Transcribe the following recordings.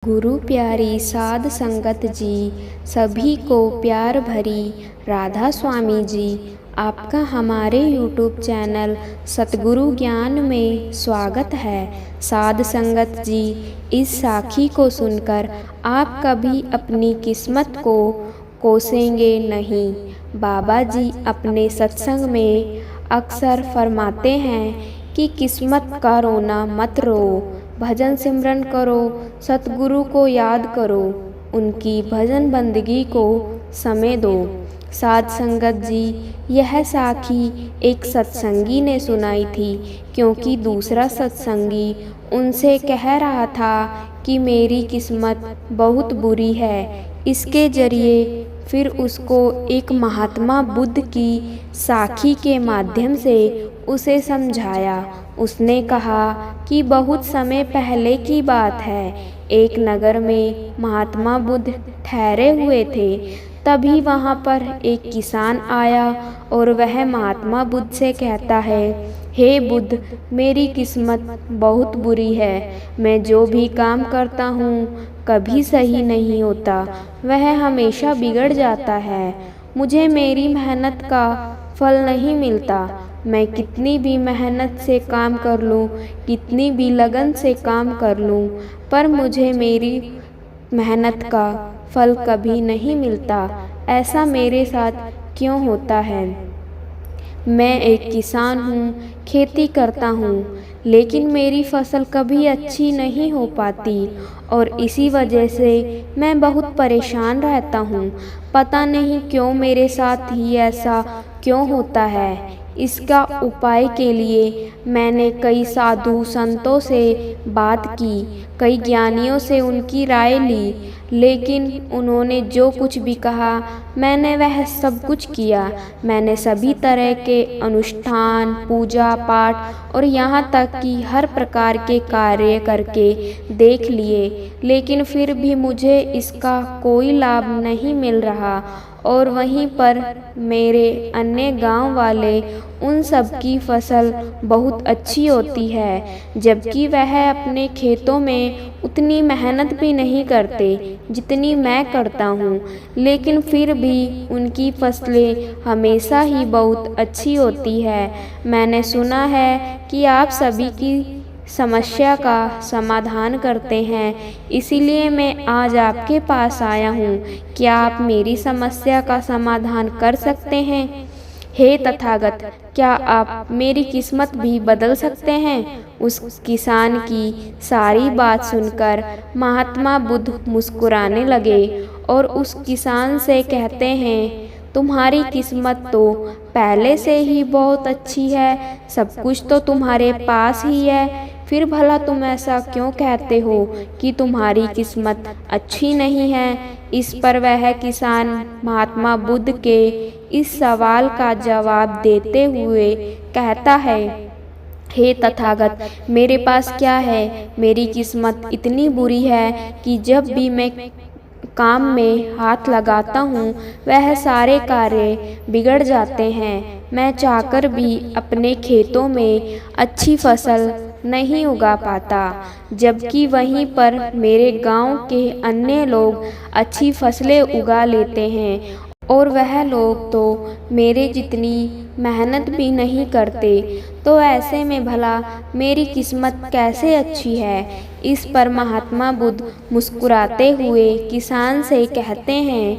गुरु प्यारी साध संगत जी, सभी को प्यार भरी राधा स्वामी जी, आपका हमारे YouTube चैनल सतगुरु ज्ञान में स्वागत है। साध संगत जी, इस साखी को सुनकर आप कभी अपनी किस्मत को कोसेंगे नहीं। बाबा जी अपने सत्संग में अक्सर फरमाते हैं कि किस्मत का रोना मत रो, भजन सिमरन करो, सतगुरु को याद करो, उनकी भजन बंदगी को समय दो। साध संगत जी, यह साखी एक सत्संगी ने सुनाई थी, क्योंकि दूसरा सत्संगी उनसे कह रहा था कि मेरी किस्मत बहुत बुरी है। इसके जरिए फिर उसको एक महात्मा बुद्ध की साखी के माध्यम से उसे समझाया। उसने कहा कि बहुत समय पहले की बात है, एक नगर में महात्मा बुद्ध ठहरे हुए थे। तभी वहाँ पर एक किसान आया और वह महात्मा बुद्ध से कहता है, हे बुद्ध, मेरी किस्मत बहुत बुरी है। मैं जो भी काम करता हूँ कभी सही नहीं होता, वह हमेशा बिगड़ जाता है। मुझे मेरी मेहनत का फल नहीं मिलता। मैं कितनी भी मेहनत से काम कर लूँ, कितनी भी लगन से काम कर लूँ, पर मुझे मेरी मेहनत का फल कभी नहीं मिलता। ऐसा मेरे साथ क्यों होता है? मैं एक किसान हूँ, खेती करता हूँ, लेकिन मेरी फसल कभी अच्छी नहीं हो पाती और इसी वजह से मैं बहुत परेशान रहता हूँ। पता नहीं क्यों मेरे साथ ही ऐसा क्यों होता है। इसका उपाय के लिए मैंने कई साधु संतों से बात की, कई ज्ञानियों से उनकी राय ली, लेकिन उन्होंने जो कुछ भी कहा मैंने वह सब कुछ किया। मैंने सभी तरह के अनुष्ठान, पूजा पाठ और यहाँ तक कि हर प्रकार के कार्य करके देख लिए, लेकिन फिर भी मुझे इसका कोई लाभ नहीं मिल रहा। और वहीं पर मेरे अन्य गांव वाले, उन सब की फसल बहुत अच्छी होती है, जबकि वह अपने खेतों में उतनी मेहनत भी नहीं करते जितनी मैं करता हूँ, लेकिन फिर भी उनकी फसलें हमेशा ही बहुत अच्छी होती है। मैंने सुना है कि आप सभी की समस्या का समाधान करते हैं, इसीलिए मैं आज आपके पास आया हूँ। क्या आप मेरी समस्या का समाधान कर सकते हैं? हे तथागत, क्या आप मेरी किस्मत भी बदल सकते हैं? उस किसान की सारी बात सुनकर महात्मा बुद्ध मुस्कुराने लगे और उस किसान से कहते हैं, तुम्हारी किस्मत तो पहले से ही बहुत अच्छी है, सब कुछ तो तुम्हारे पास ही है, फिर भला तुम ऐसा क्यों कहते हो कि तुम्हारी किस्मत अच्छी नहीं है? इस पर वह किसान महात्मा बुद्ध के इस सवाल का जवाब देते हुए कहता है, हे तथागत, मेरे पास क्या है? मेरी किस्मत इतनी बुरी है कि जब भी मैं काम में हाथ लगाता हूँ वह सारे कार्य बिगड़ जाते हैं। मैं चाहकर भी अपने खेतों में अच्छी फसल नहीं उगा पाता, जबकि वहीं पर मेरे गांव के अन्य लोग अच्छी फसलें उगा लेते हैं और वह लोग तो मेरे जितनी मेहनत भी नहीं करते। तो ऐसे में भला मेरी किस्मत कैसे अच्छी है? इस पर महात्मा बुद्ध मुस्कुराते हुए किसान से कहते हैं,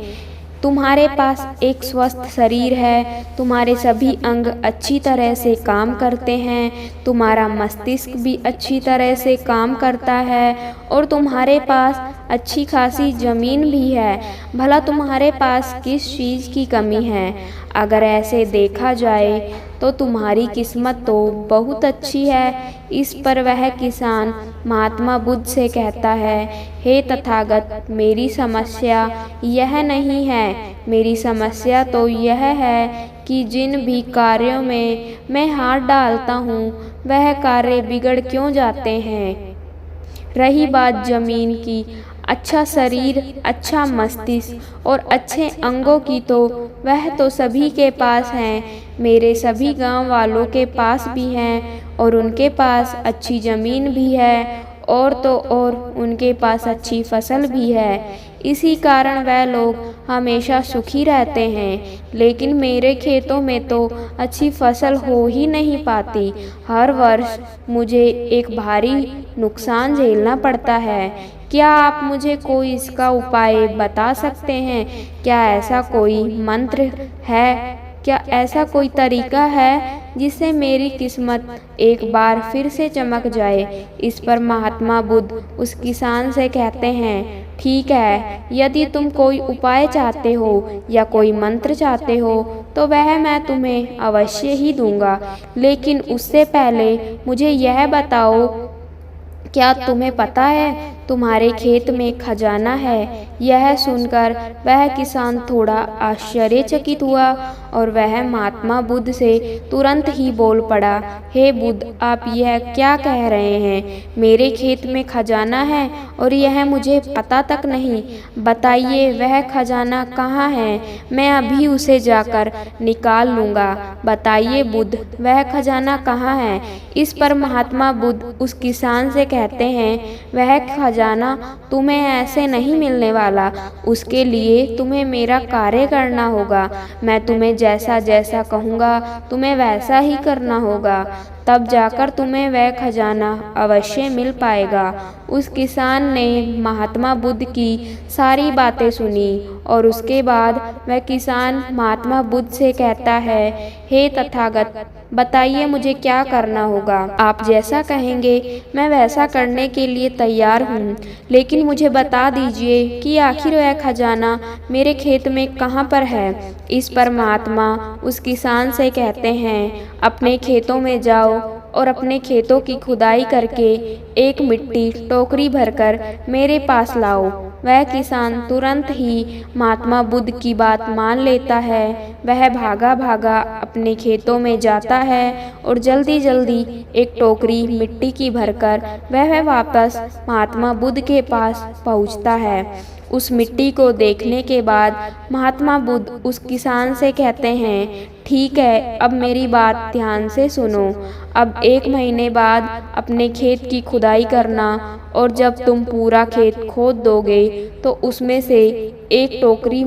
तुम्हारे पास एक स्वस्थ शरीर है, तुम्हारे सभी अंग अच्छी तरह से काम करते हैं, तुम्हारा मस्तिष्क भी अच्छी तरह से काम करता है और तुम्हारे पास अच्छी खासी ज़मीन भी है। भला तुम्हारे पास किस चीज़ की कमी है? अगर ऐसे देखा जाए तो तुम्हारी किस्मत तो बहुत अच्छी है। इस पर वह किसान महात्मा बुद्ध से कहता है, हे तथागत, मेरी समस्या यह नहीं है। मेरी समस्या तो यह है कि जिन भी कार्यों में मैं हाथ डालता हूँ वह कार्य बिगड़ क्यों जाते हैं। रही बात ज़मीन की, अच्छा शरीर, अच्छा मस्तिष्क और अच्छे अंगों की, तो वह तो सभी के पास हैं। मेरे सभी गांव वालों के पास भी हैं और उनके पास अच्छी ज़मीन भी है और तो और उनके पास अच्छी फसल भी है। इसी कारण वह लोग हमेशा सुखी रहते हैं। लेकिन मेरे खेतों में तो अच्छी फसल हो ही नहीं पाती। हर वर्ष मुझे एक भारी नुकसान झेलना पड़ता है। क्या आप मुझे कोई इसका उपाय बता सकते हैं? क्या ऐसा कोई मंत्र है? क्या ऐसा कोई तरीका है जिससे मेरी किस्मत एक बार फिर से चमक जाए? इस पर महात्मा बुद्ध उस किसान से कहते हैं, ठीक है, यदि तुम कोई उपाय चाहते हो या कोई मंत्र चाहते हो तो वह मैं तुम्हें अवश्य ही दूंगा। लेकिन उससे पहले मुझे यह बताओ, क्या तुम्हें पता है तुम्हारे खेत में खजाना है? यह सुनकर वह किसान थोड़ा आश्चर्यचकित हुआ और वह महात्मा बुद्ध से तुरंत ही बोल पड़ा, हे बुद्ध, आप यह क्या कह रहे हैं? मेरे खेत में खजाना है और यह मुझे पता तक नहीं। बताइए वह खजाना कहाँ है? मैं अभी उसे जाकर निकाल लूँगा। बताइए बुद्ध, वह खजाना कहाँ है? इस पर महात्मा बुद्ध उस किसान से कहते हैं, वह खजाना तुम्हें ऐसे नहीं मिलने वाला। उसके लिए तुम्हें मेरा कार्य करना होगा। मैं तुम्हें जैसा जैसा कहूँगा तुम्हें वैसा ही करना होगा, तब जाकर तुम्हें वह खजाना अवश्य मिल पाएगा। उस किसान ने महात्मा बुद्ध की सारी बातें सुनी और उसके बाद वह किसान महात्मा बुद्ध से कहता है, हे तथागत, बताइए मुझे क्या करना होगा? आप जैसा कहेंगे मैं वैसा करने के लिए तैयार हूँ। लेकिन मुझे बता दीजिए कि आखिर वह खजाना मेरे खेत में कहाँ पर है? इस पर महात्मा उस किसान से कहते हैं, अपने खेतों में जाओ और अपने खेतों की खुदाई करके एक मिट्टी टोकरी भरकर मेरे पास लाओ। वह किसान तुरंत ही महात्मा बुद्ध की बात मान लेता है। वह भागा भागा अपने खेतों में जाता है और जल्दी जल्दी एक टोकरी मिट्टी की भरकर वह वापस महात्मा बुद्ध के पास पहुंचता है। उस मिट्टी को देखने के बाद महात्मा बुद्ध उस किसान से कहते हैं, ठीक है, अब मेरी बात ध्यान से सुनो। अब 1 महीने बाद अपने खेत की खुदाई करना और जब तुम पूरा खेत खोद दोगे तो उसमें से एक टोकरी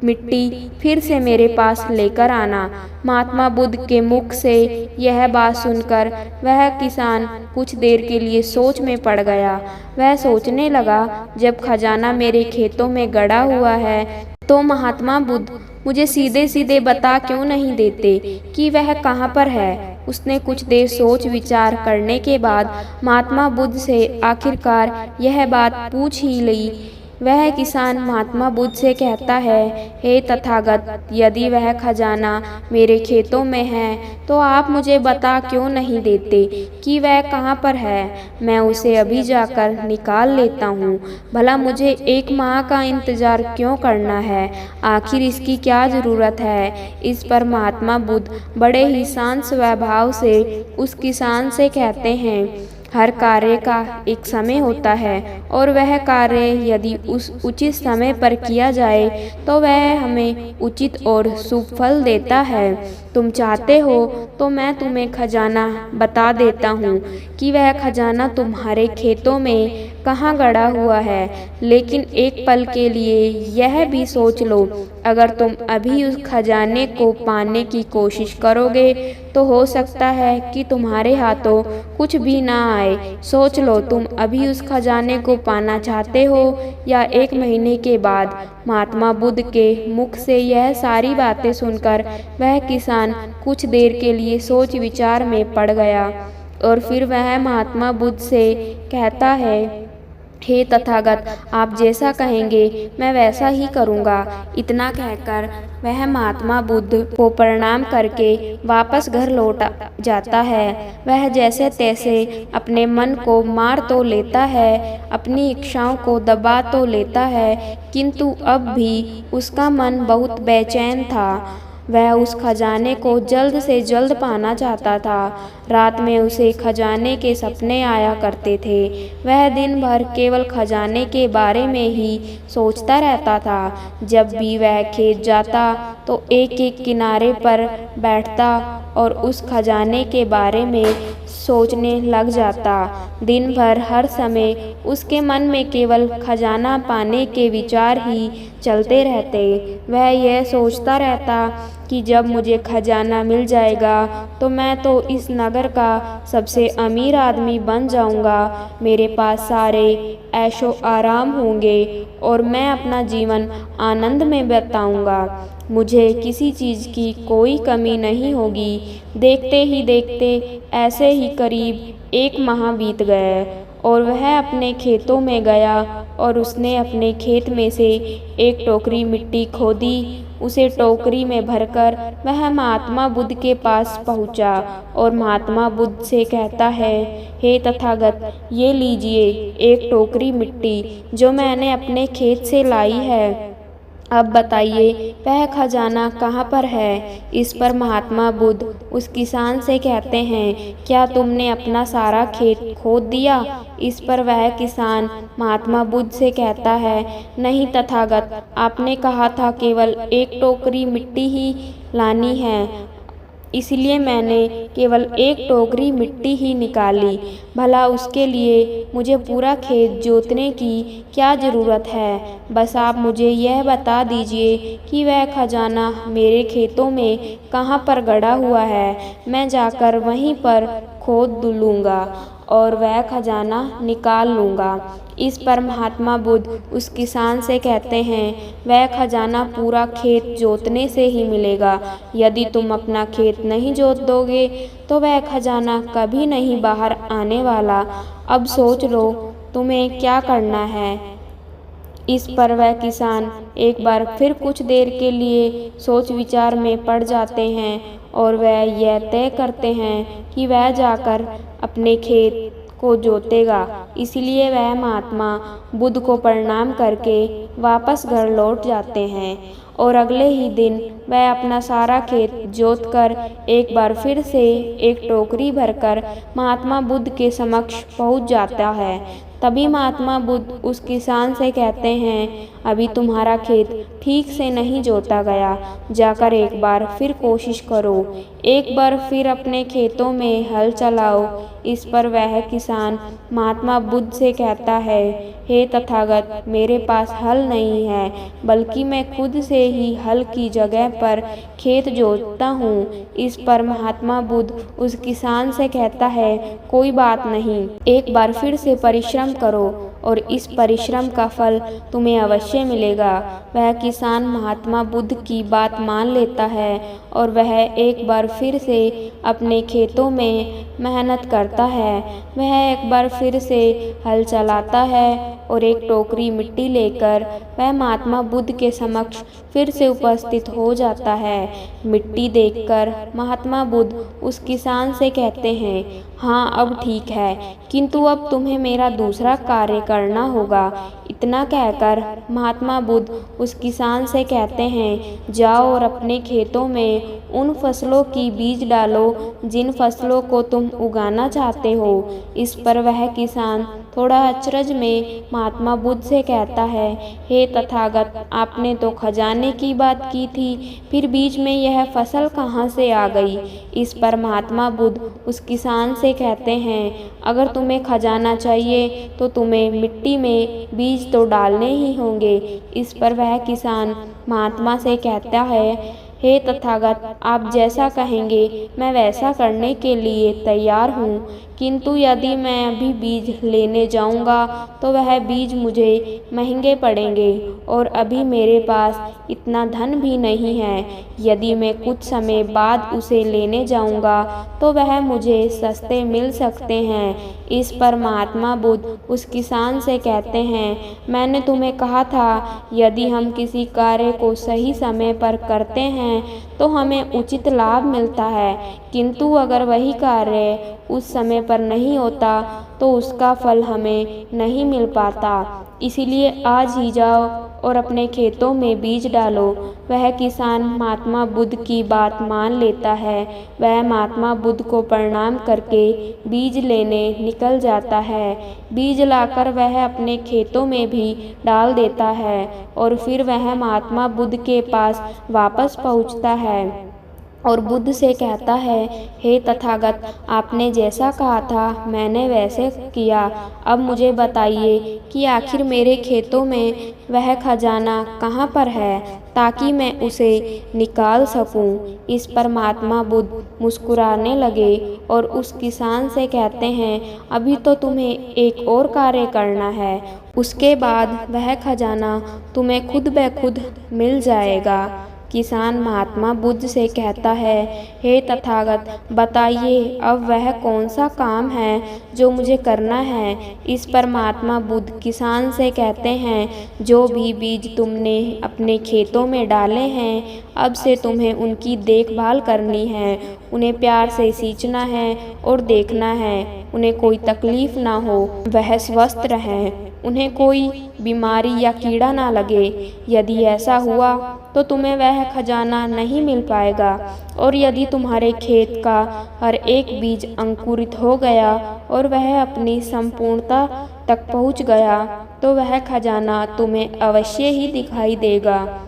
मिट्टी फिर से मेरे पास लेकर आना। महात्मा बुद्ध के मुख से यह बात सुनकर वह किसान कुछ देर के लिए सोच में पड़ गया। वह सोचने लगा, जब खजाना मेरे खेतों में गड़ा हुआ है तो महात्मा बुद्ध मुझे सीधे सीधे बता क्यों नहीं देते कि वह कहाँ पर है? उसने कुछ देर सोच विचार करने के बाद महात्मा बुद्ध से आखिरकार यह बात पूछ ही ली। वह किसान महात्मा बुद्ध से कहता है, हे तथागत, यदि वह खजाना मेरे खेतों में है तो आप मुझे बता क्यों नहीं देते कि वह कहाँ पर है? मैं उसे अभी जाकर निकाल लेता हूँ। भला मुझे 1 माह का इंतज़ार क्यों करना है? आखिर इसकी क्या ज़रूरत है? इस पर महात्मा बुद्ध बड़े ही शांत स्वभाव से उस किसान से कहते हैं, हर कार्य का एक समय होता है और वह कार्य यदि उस उचित समय पर किया जाए तो वह हमें उचित और शुभ फल देता है। तुम चाहते हो तो मैं तुम्हें खजाना बता देता हूँ कि वह खजाना तुम्हारे खेतों में कहाँ गड़ा हुआ है। लेकिन एक पल के लिए यह भी सोच लो, अगर तुम अभी उस खजाने को पाने की कोशिश करोगे तो हो सकता है कि तुम्हारे हाथों कुछ भी ना आए। सोच लो, तुम अभी उस खजाने को पाना चाहते हो या 1 महीने के बाद? महात्मा बुद्ध के मुख से यह सारी बातें सुनकर वह किसान कुछ देर के लिए सोच विचार में पड़ गया और फिर वह महात्मा बुद्ध से कहता है, हे तथागत, आप जैसा कहेंगे मैं वैसा ही करूँगा। इतना कहकर वह महात्मा बुद्ध को प्रणाम करके वापस घर लौट जाता है। वह जैसे तैसे अपने मन को मार तो लेता है, अपनी इच्छाओं को दबा तो लेता है, किंतु अब भी उसका मन बहुत बेचैन था। वह उस खजाने को जल्द से जल्द पाना चाहता था। रात में उसे खजाने के सपने आया करते थे। वह दिन भर केवल खजाने के बारे में ही सोचता रहता था। जब भी वह खेत जाता तो एक एक किनारे पर बैठता और उस खजाने के बारे में सोचने लग जाता। दिन भर हर समय उसके मन में केवल खजाना पाने के विचार ही चलते रहते। वह यह सोचता रहता कि जब मुझे खजाना मिल जाएगा तो मैं तो इस नगर का सबसे अमीर आदमी बन जाऊंगा। मेरे पास सारे ऐशो आराम होंगे और मैं अपना जीवन आनंद में बिताऊंगा। मुझे किसी चीज़ की कोई कमी नहीं होगी। देखते ही देखते ऐसे ही करीब 1 माह बीत गए और वह अपने खेतों में गया और उसने अपने खेत में से एक टोकरी मिट्टी खोदी। उसे टोकरी में भरकर वह महात्मा बुद्ध के पास पहुंचा और महात्मा बुद्ध से कहता है, हे तथागत, ये लीजिए एक टोकरी मिट्टी जो मैंने अपने खेत से लाई है। अब बताइए वह खजाना कहाँ पर है। इस पर महात्मा बुद्ध उस किसान से कहते हैं, क्या तुमने अपना सारा खेत खोद दिया। इस पर वह किसान महात्मा बुद्ध से कहता है, नहीं तथागत, आपने कहा था केवल एक टोकरी मिट्टी ही लानी है, इसलिए मैंने केवल एक टोकरी मिट्टी ही निकाली। भला उसके लिए मुझे पूरा खेत जोतने की क्या ज़रूरत है। बस आप मुझे यह बता दीजिए कि वह खजाना मेरे खेतों में कहाँ पर गड़ा हुआ है। मैं जाकर वहीं पर खोद लूँगा और वह खजाना निकाल लूँगा। इस पर महात्मा बुद्ध उस किसान से कहते हैं, वह खजाना पूरा खेत जोतने से ही मिलेगा। यदि तुम अपना खेत नहीं जोत दोगे तो वह खजाना कभी नहीं बाहर आने वाला। अब सोच लो तुम्हें क्या करना है। इस पर वह किसान एक बार फिर कुछ देर के लिए सोच विचार में पड़ जाते हैं और वह यह तय करते हैं कि वह जाकर अपने खेत को जोतेगा। इसलिए वह महात्मा बुद्ध को प्रणाम करके वापस घर लौट जाते हैं और अगले ही दिन वह अपना सारा खेत जोतकर एक बार फिर से एक टोकरी भरकर महात्मा बुद्ध के समक्ष पहुंच जाता है। तभी महात्मा बुद्ध उस किसान से कहते हैं, अभी तुम्हारा खेत ठीक से नहीं जोता गया, जाकर एक बार फिर कोशिश करो, एक बार फिर अपने खेतों में हल चलाओ। इस पर वह किसान महात्मा बुद्ध से कहता है, हे तथागत, मेरे पास हल नहीं है, बल्कि मैं खुद से ही हल की जगह पर खेत जोतता हूँ। इस पर महात्मा बुद्ध उस किसान से कहता है, कोई बात नहीं, एक बार फिर से परिश्रम करो और इस परिश्रम का फल तुम्हें अवश्य मिलेगा। वह किसान महात्मा बुद्ध की बात मान लेता है और वह एक बार फिर से अपने खेतों में मेहनत करता है। वह एक बार फिर से हल चलाता है और एक टोकरी मिट्टी लेकर वह महात्मा बुद्ध के समक्ष फिर से उपस्थित हो जाता है। मिट्टी देखकर महात्मा बुद्ध उस किसान से कहते हैं, हाँ अब ठीक है, किंतु अब तुम्हें मेरा दूसरा कार्य करना होगा। इतना कहकर महात्मा बुद्ध उस किसान से कहते हैं, जाओ और अपने खेतों में उन फसलों की बीज डालो जिन फसलों को तुम उगाना चाहते हो। इस पर वह किसान थोड़ा अचरज में महात्मा बुद्ध से कहता है, हे तथागत, आपने तो खजाने की बात की थी, फिर बीच में यह फसल कहाँ से आ गई। इस पर महात्मा बुद्ध उस किसान से कहते हैं, अगर तुम्हें खजाना चाहिए तो तुम्हें मिट्टी में बीज तो डालने ही होंगे। इस पर वह किसान महात्मा से कहता है, हे तथागत, आप जैसा कहेंगे मैं वैसा करने के लिए तैयार हूँ, किंतु यदि मैं अभी बीज लेने जाऊँगा तो वह बीज मुझे महंगे पड़ेंगे और अभी मेरे पास इतना धन भी नहीं है। यदि मैं कुछ समय बाद उसे लेने जाऊँगा तो वह मुझे सस्ते मिल सकते हैं। इस पर महात्मा बुद्ध उस किसान से कहते हैं, मैंने तुम्हें कहा था, यदि हम किसी कार्य को सही समय पर करते हैं तो हमें उचित लाभ मिलता है, किंतु अगर वही कार्य उस समय पर नहीं होता तो उसका फल हमें नहीं मिल पाता। इसीलिए आज ही जाओ और अपने खेतों में बीज डालो। वह किसान महात्मा बुद्ध की बात मान लेता है। वह महात्मा बुद्ध को प्रणाम करके बीज लेने निकल जाता है। बीज लाकर वह अपने खेतों में भी डाल देता है और फिर वह महात्मा बुद्ध के पास वापस पहुंचता है और बुद्ध से कहता है, हे तथागत, आपने जैसा कहा था मैंने वैसे किया। अब मुझे बताइए कि आखिर मेरे खेतों में वह खजाना कहाँ पर है, ताकि मैं उसे निकाल सकूं। इस पर महात्मा बुद्ध मुस्कुराने लगे और उस किसान से कहते हैं, अभी तो तुम्हें एक और कार्य करना है, उसके बाद वह खजाना तुम्हें खुद ब खुद मिल जाएगा। किसान महात्मा बुद्ध से कहता है, हे तथागत, बताइए अब वह कौन सा काम है जो मुझे करना है। इस पर महात्मा बुद्ध किसान से कहते हैं, जो भी बीज तुमने अपने खेतों में डाले हैं, अब से तुम्हें उनकी देखभाल करनी है, उन्हें प्यार से सींचना है और देखना है, उन्हें कोई तकलीफ ना हो, वह स्वस्थ रहें, उन्हें कोई बीमारी या कीड़ा ना लगे। यदि ऐसा हुआ तो तुम्हें वह खजाना नहीं मिल पाएगा, और यदि तुम्हारे खेत का हर एक बीज अंकुरित हो गया और वह अपनी संपूर्णता तक पहुंच गया, तो वह खजाना तुम्हें अवश्य ही दिखाई देगा,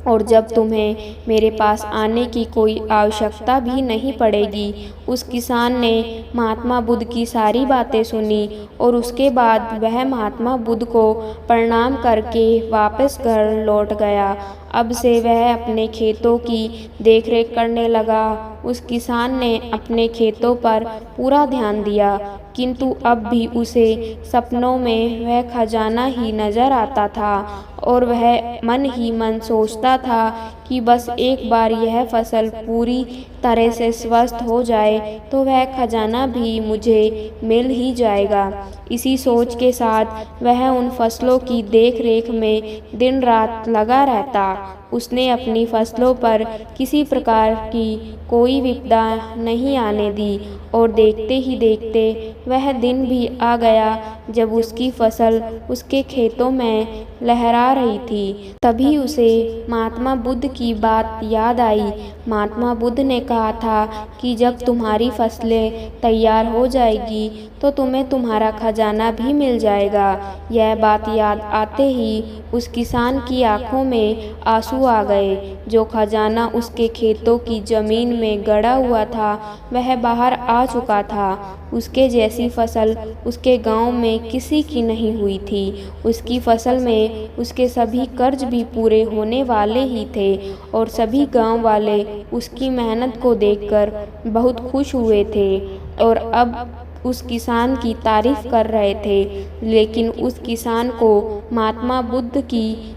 और जब तुम्हें मेरे पास आने की कोई आवश्यकता भी नहीं पड़ेगी। उस किसान ने महात्मा बुद्ध की सारी बातें सुनी और उसके बाद वह महात्मा बुद्ध को प्रणाम करके वापस घर लौट गया। अब से वह अपने खेतों की देखरेख करने लगा। उस किसान ने अपने खेतों पर पूरा ध्यान दिया, किंतु अब भी उसे सपनों में वह खजाना ही नजर आता था, और वह मन ही मन सोचता था कि बस एक बार यह फसल पूरी तरह से स्वस्थ हो जाए तो वह खजाना भी मुझे मिल ही जाएगा। इसी सोच के साथ वह उन फसलों की देखरेख में दिन रात लगा रहता। उसने अपनी फसलों पर किसी प्रकार की कोई विपदा नहीं आने दी, और देखते ही देखते वह दिन भी आ गया जब उसकी फसल उसके खेतों में लहरा रही थी। तभी उसे महात्मा बुद्ध की बात याद आई। महात्मा बुद्ध ने कहा था कि जब तुम्हारी फसलें तैयार हो जाएगी तो तुम्हें तुम्हारा खजाना भी मिल जाएगा। यह बात याद आते ही उस किसान की आंखों में आंसू आ गए। जो खजाना उसके खेतों की जमीन में गड़ा हुआ था वह बाहर आ चुका था। उसके जैसी फसल उसके गांव में किसी की नहीं हुई थी। उसकी फसल में उसके सभी कर्ज भी पूरे होने वाले ही थे, और सभी गांव वाले उसकी मेहनत को देखकर बहुत खुश हुए थे और अब उस किसान की तारीफ कर रहे थे। लेकिन उस किसान को महात्मा बुद्ध की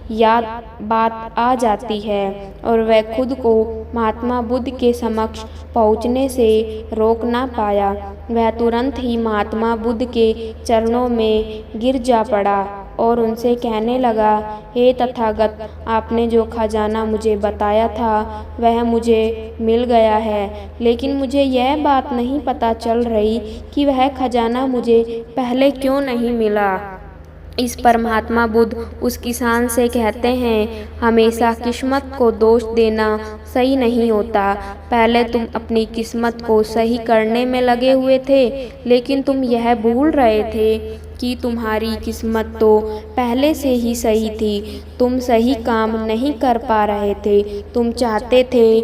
बात आ जाती है और वह खुद को महात्मा बुद्ध के समक्ष पहुंचने से रोक ना पाया। वह तुरंत ही महात्मा बुद्ध के चरणों में गिर जा पड़ा और उनसे कहने लगा, हे तथागत, आपने जो खजाना मुझे बताया था वह मुझे मिल गया है, लेकिन मुझे यह बात नहीं पता चल रही कि वह खजाना मुझे पहले क्यों नहीं मिला। इस पर महात्मा बुद्ध उस किसान से कहते हैं, हमेशा किस्मत को दोष देना सही नहीं होता। पहले तुम अपनी किस्मत को सही करने में लगे हुए थे, लेकिन तुम यह भूल रहे थे कि तुम्हारी किस्मत तो पहले से ही सही थी। तुम सही काम नहीं कर पा रहे थे। तुम चाहते थे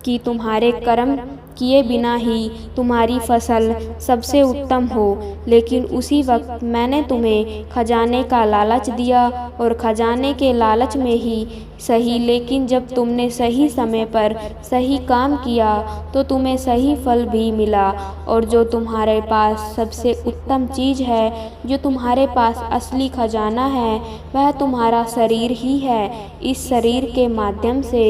कि तुम्हारे कर्म किए बिना ही तुम्हारी फसल सबसे उत्तम हो, लेकिन उसी वक्त मैंने तुम्हें खजाने का लालच दिया, और खजाने के लालच में ही सही, लेकिन जब तुमने सही समय पर सही काम किया तो तुम्हें सही फल भी मिला। और जो तुम्हारे पास सबसे उत्तम चीज़ है, जो तुम्हारे पास असली खजाना है, वह तुम्हारा शरीर ही है। इस शरीर के माध्यम से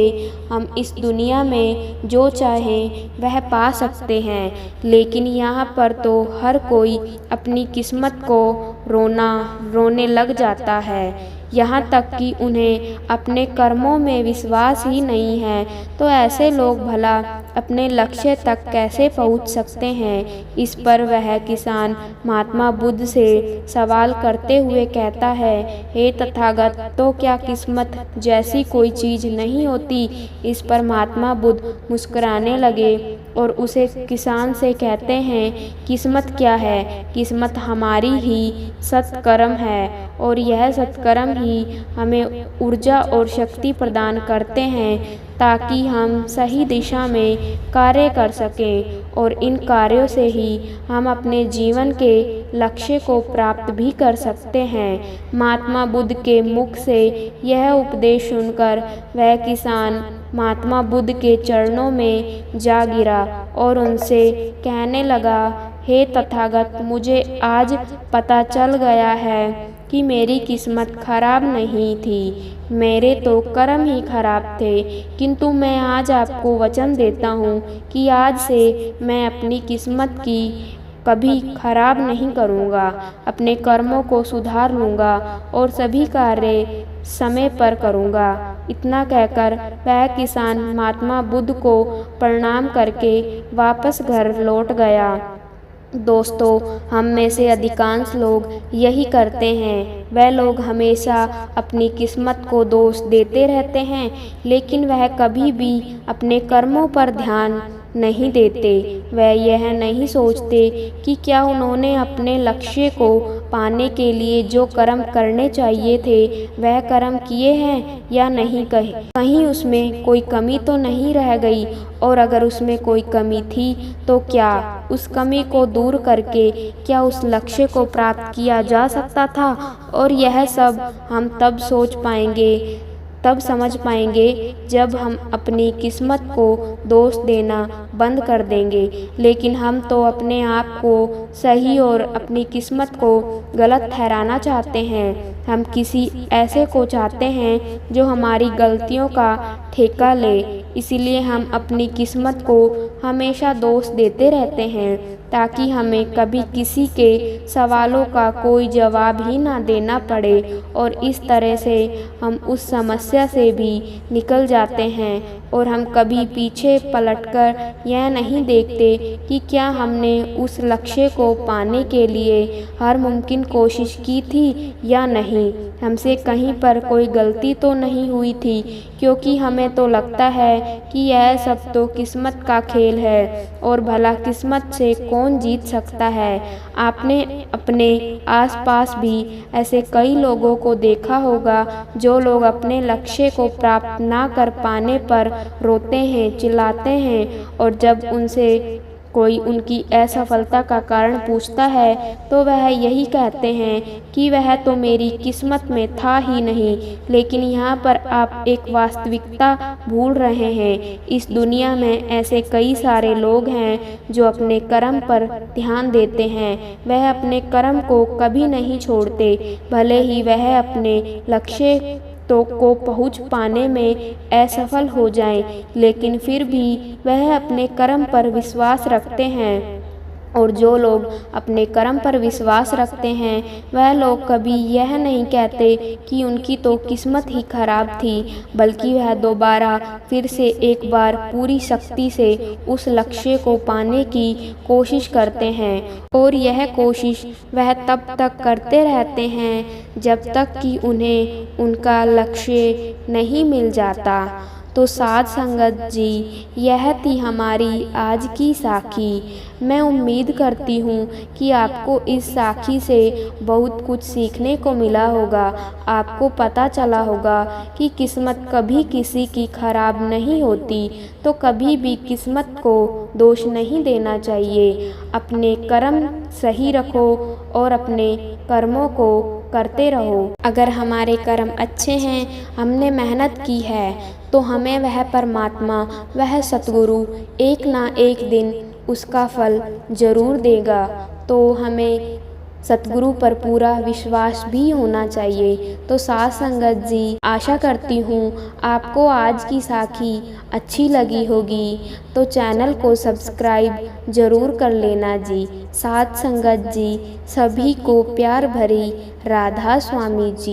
हम इस दुनिया में जो चाहें वह पा सकते हैं, लेकिन यहाँ पर तो हर कोई अपनी किस्मत को रोने लग जाता है, यहाँ तक कि उन्हें अपने कर्मों में विश्वास ही नहीं है। तो ऐसे लोग भला अपने लक्ष्य तक कैसे पहुँच सकते हैं। इस पर वह किसान महात्मा बुद्ध से सवाल करते हुए कहता है, हे तथागत, तो क्या किस्मत जैसी कोई चीज़ नहीं होती। इस पर महात्मा बुद्ध मुस्कुराने लगे और उसे किसान से कहते हैं, किस्मत क्या है? किस्मत हमारी ही सत्कर्म है और यह सत्कर्म ही हमें ऊर्जा और शक्ति प्रदान करते हैं ताकि हम सही दिशा में कार्य कर सकें और इन कार्यों से ही हम अपने जीवन के लक्ष्य को प्राप्त भी कर सकते हैं। महात्मा बुद्ध के मुख से यह उपदेश सुनकर वह किसान महात्मा बुद्ध के चरणों में जा गिरा और उनसे कहने लगा, हे तथागत, मुझे आज पता चल गया है कि मेरी किस्मत खराब नहीं थी, मेरे तो कर्म ही खराब थे, किंतु मैं आज आपको वचन देता हूँ कि आज से मैं अपनी किस्मत की कभी खराब नहीं करूँगा, अपने कर्मों को सुधार लूँगा और सभी कार्य समय पर करूँगा। इतना कहकर वह किसान महात्मा बुद्ध को प्रणाम करके वापस घर लौट गया। दोस्तों, हम में से अधिकांश लोग यही करते हैं। वह लोग हमेशा अपनी किस्मत को दोष देते रहते हैं, लेकिन वह कभी भी अपने कर्मों पर ध्यान नहीं देते। वह यह नहीं सोचते कि क्या उन्होंने अपने लक्ष्य को पाने के लिए जो कर्म करने चाहिए थे वह कर्म किए हैं या नहीं, कहीं उसमें कोई कमी तो नहीं रह गई, और अगर उसमें कोई कमी थी तो क्या उस कमी को दूर करके क्या उस लक्ष्य को प्राप्त किया जा सकता था। और यह सब हम तब समझ पाएंगे जब हम अपनी किस्मत को दोष देना बंद कर देंगे। लेकिन हम तो अपने आप को सही और अपनी किस्मत को गलत ठहराना चाहते हैं। हम किसी ऐसे को चाहते हैं जो हमारी गलतियों का ठेका ले, इसीलिए हम अपनी किस्मत को हमेशा दोष देते रहते हैं ताकि हमें कभी किसी के सवालों का कोई जवाब ही ना देना पड़े। और इस तरह से हम उस समस्या से भी निकल जाते हैं और हम कभी पीछे पलटकर यह नहीं देखते कि क्या हमने उस लक्ष्य को पाने के लिए हर मुमकिन कोशिश की थी या नहीं। हमसे कहीं पर कोई गलती तो नहीं हुई थी, क्योंकि हमें तो लगता है कि यह सब तो किस्मत का खेल है और भला किस्मत से कौन जीत सकता है। आपने अपने आसपास भी ऐसे कई लोगों को देखा होगा जो लोग अपने लक्ष्य को प्राप्त ना कर पाने पर रोते हैं, चिल्लाते हैं, और जब उनसे कोई उनकी असफलता का कारण पूछता है तो वह यही कहते हैं कि वह तो मेरी किस्मत में था ही नहीं। लेकिन यहाँ पर आप एक वास्तविकता भूल रहे हैं। इस दुनिया में ऐसे कई सारे लोग हैं जो अपने कर्म पर ध्यान देते हैं। वह अपने कर्म को कभी नहीं छोड़ते, भले ही वह अपने लक्ष्य को पहुँच पाने में असफल हो जाएं, लेकिन फिर भी वह अपने कर्म पर विश्वास रखते हैं। और जो लोग अपने कर्म पर विश्वास रखते हैं वह लोग कभी यह नहीं कहते कि उनकी तो किस्मत ही खराब थी, बल्कि वह दोबारा फिर से एक बार पूरी शक्ति से उस लक्ष्य को पाने की कोशिश करते हैं। और यह कोशिश वह तब तक करते रहते हैं जब तक कि उन्हें उनका लक्ष्य नहीं मिल जाता। तो साध संगत जी, यह थी हमारी आज की साखी। मैं उम्मीद करती हूँ कि आपको इस साखी से बहुत कुछ सीखने को मिला होगा। आपको पता चला होगा कि किस्मत कभी किसी की खराब नहीं होती, तो कभी भी किस्मत को दोष नहीं देना चाहिए। अपने कर्म सही रखो और अपने कर्मों को करते रहो। अगर हमारे कर्म अच्छे हैं, हमने मेहनत की है, तो हमें वह परमात्मा, वह सतगुरु एक ना एक दिन उसका फल जरूर देगा। तो हमें सतगुरु पर पूरा विश्वास भी होना चाहिए। तो साध संगत जी, आशा करती हूँ आपको आज की साखी अच्छी लगी होगी, तो चैनल को सब्सक्राइब जरूर कर लेना जी। साध संगत जी, सभी को प्यार भरी राधा स्वामी जी।